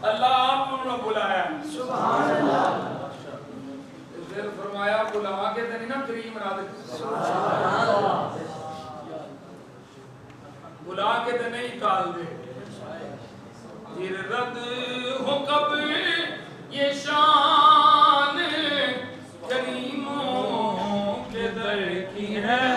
अल्लाह आपने बुलाया, सुभान अल्लाह। फिर फरमाया बुला के तेरी ना करीम रात, सुभान अल्लाह, बुला के ते नहीं टाल दे। फिर रद हो कब ये शान करीमों के दर की है,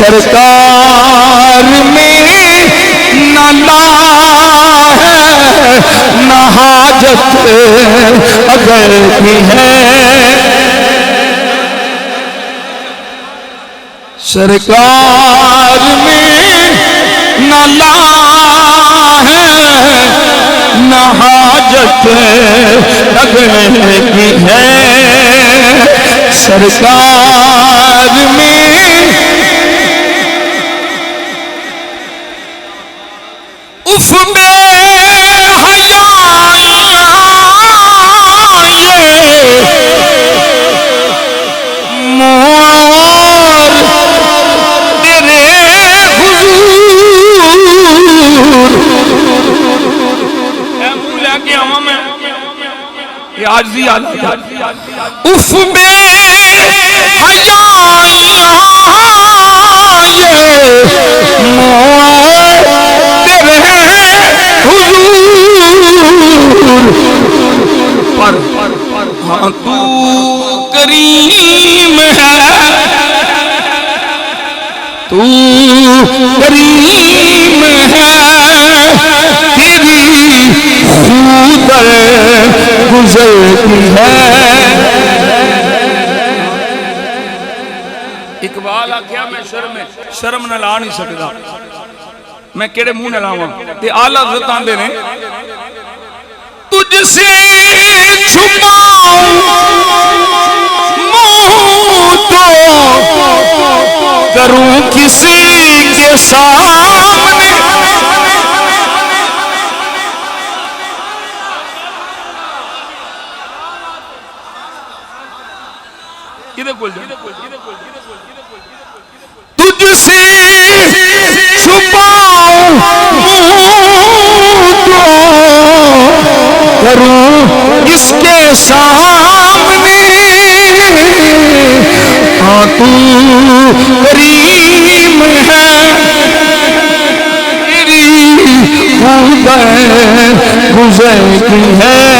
सरकार में न ला है न हाजत अगर भी है, सरकार में न ला है न हाजत अगर भी है, सरकार में उफ उफ बे पर हाँ तू करीम है, तू करीम है, तेरी खुद गुजरती है। इकबाल आख्या मैं शर्म न ला नहीं सकता, मैं केड़े मुंह न लावां ते आला हज़रत आंदे ने तुझसे छुपाऊं मुंह तो करूं किसी के सामने, तुझसे छुपाऊं करूं इसके सामने, हाँ तू करीम है, तेरी गुजर की है